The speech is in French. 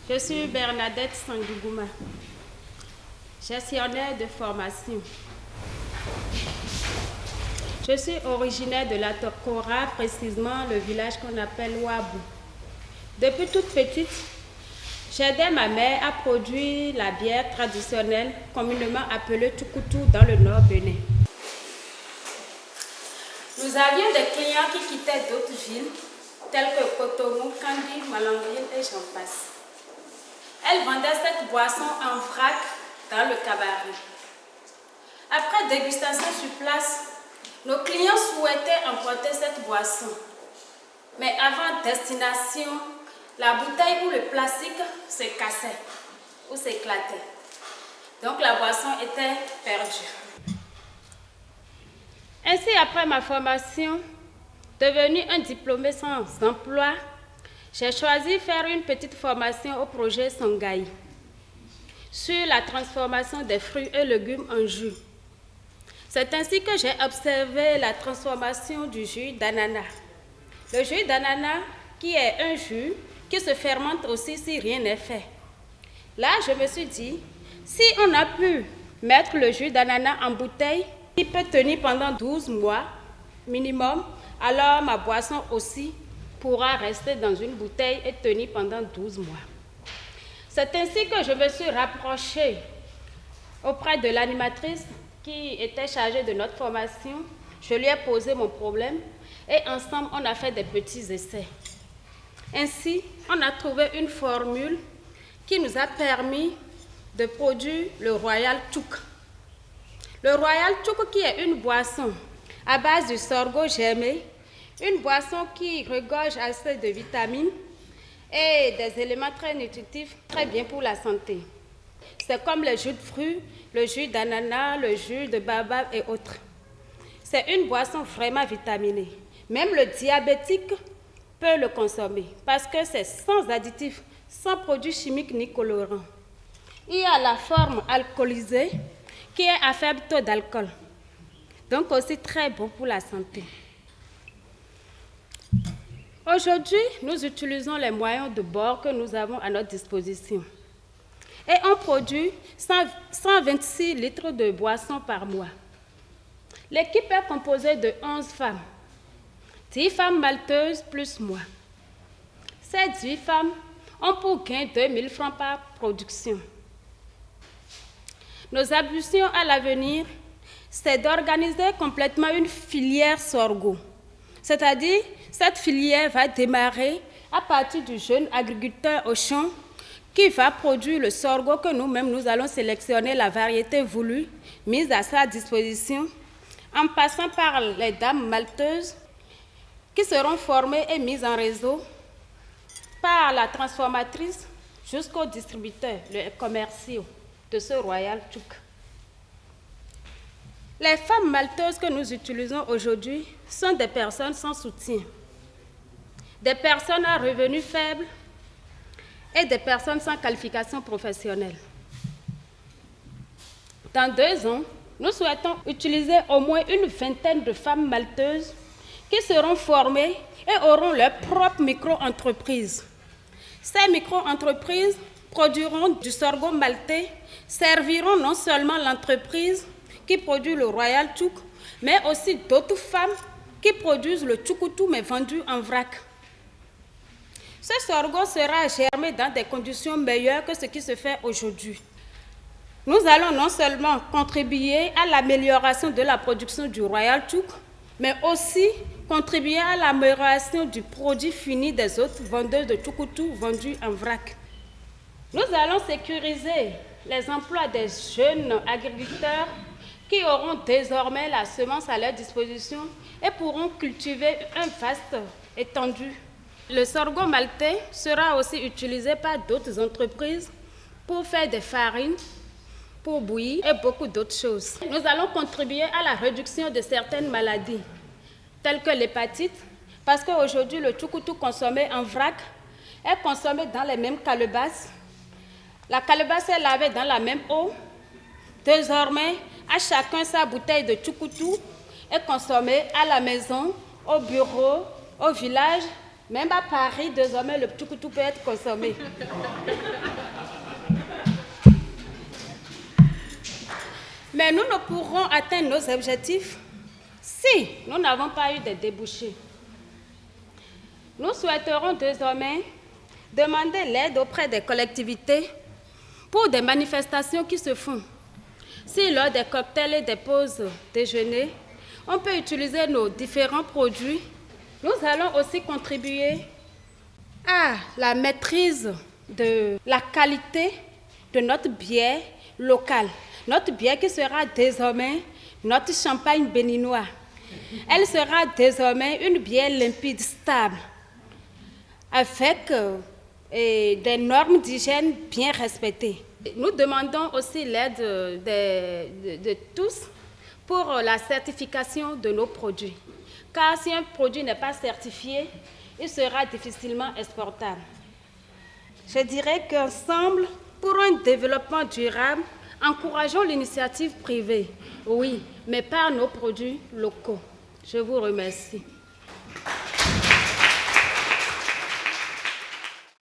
Je suis Bernadette Sanguigouma, gestionnaire de formation. Je suis originaire de la Tokora, précisément le village qu'on appelle Ouabou. Depuis toute petite, j'aidais ma mère à produire la bière traditionnelle, communément appelée Tukutu dans le nord Bénin. Nous avions des clients qui quittaient d'autres villes, telles que Cotonou, Kandi, Malangine et j'en passe. Elle vendait cette boisson en vrac dans le cabaret. Après dégustation sur place, nos clients souhaitaient emporter cette boisson. Mais avant destination, la bouteille ou le plastique se cassait ou s'éclatait. Donc la boisson était perdue. Ainsi, après ma formation, devenue un diplômé sans emploi, j'ai choisi de faire une petite formation au projet Sangaï sur la transformation des fruits et légumes en jus. C'est ainsi que j'ai observé la transformation du jus d'ananas. Le jus d'ananas qui est un jus qui se fermente aussi si rien n'est fait. Là, je me suis dit, si on a pu mettre le jus d'ananas en bouteille, qui peut tenir pendant 12 mois minimum, alors ma boisson aussi pourra rester dans une bouteille et tenir pendant 12 mois. C'est ainsi que je me suis rapprochée auprès de l'animatrice qui était chargée de notre formation. Je lui ai posé mon problème et ensemble, on a fait des petits essais. Ainsi, on a trouvé une formule qui nous a permis de produire le Royal Chouk. Le Royal Chouk qui est une boisson à base du sorgho germé, une boisson qui regorge assez de vitamines et des éléments très nutritifs, très bien pour la santé. C'est comme le jus de fruits, le jus d'ananas, le jus de baobab et autres. C'est une boisson vraiment vitaminée. Même le diabétique peut le consommer parce que c'est sans additifs, sans produits chimiques ni colorants. Il y a la forme alcoolisée qui est à faible taux d'alcool, donc aussi très bon pour la santé. Aujourd'hui, nous utilisons les moyens de bord que nous avons à notre disposition. Et on produit 126 litres de boissons par mois. L'équipe est composée de 11 femmes, 10 femmes malteuses plus moi. Ces 10 femmes ont pour gain 2 000 francs par production. Nos ambitions à l'avenir, c'est d'organiser complètement une filière sorgho. C'est-à-dire, cette filière va démarrer à partir du jeune agriculteur au champ qui va produire le sorgho que nous-mêmes, nous allons sélectionner la variété voulue, mise à sa disposition, en passant par les dames malteuses qui seront formées et mises en réseau par la transformatrice jusqu'aux distributeurs, les commerciaux de ce Royal Chouk. Les femmes malteuses que nous utilisons aujourd'hui sont des personnes sans soutien, des personnes à revenus faibles et des personnes sans qualification professionnelle. Dans 2 ans, nous souhaitons utiliser au moins une vingtaine de femmes malteuses qui seront formées et auront leur propre micro-entreprise. Ces micro-entreprises produiront du sorgho maltais, serviront non seulement l'entreprise qui produit le Royal Chouk, mais aussi d'autres femmes qui produisent le Tukutu mais vendu en vrac. Ce sorgho sera germé dans des conditions meilleures que ce qui se fait aujourd'hui. Nous allons non seulement contribuer à l'amélioration de la production du Royal Chouk, mais aussi contribuer à l'amélioration du produit fini des autres vendeurs de Tukutu vendus en vrac. Nous allons sécuriser les emplois des jeunes agriculteurs qui auront désormais la semence à leur disposition et pourront cultiver un vaste étendue. Le sorgho maltais sera aussi utilisé par d'autres entreprises pour faire des farines, pour bouillir et beaucoup d'autres choses. Nous allons contribuer à la réduction de certaines maladies, telles que l'hépatite, parce qu'aujourd'hui, le tukutu consommé en vrac est consommé dans les mêmes calebasses. La calebasse est lavée dans la même eau. Désormais, à chacun sa bouteille de tukutu est consommée à la maison, au bureau, au village Même à Paris, désormais, le tchoukou peut être consommé. Mais nous ne pourrons atteindre nos objectifs si nous n'avons pas eu de débouchés. Nous souhaiterons désormais demander l'aide auprès des collectivités pour des manifestations qui se font. Si lors des cocktails et des pauses déjeuner, on peut utiliser nos différents produits, nous allons aussi contribuer à la maîtrise de la qualité de notre bière locale. Notre bière qui sera désormais notre champagne béninois. Elle sera désormais une bière limpide, stable, avec des normes d'hygiène bien respectées. Nous demandons aussi l'aide de tous pour la certification de nos produits. Car si un produit n'est pas certifié, il sera difficilement exportable. Je dirais qu'ensemble, pour un développement durable, encourageons l'initiative privée, oui, mais par nos produits locaux. Je vous remercie.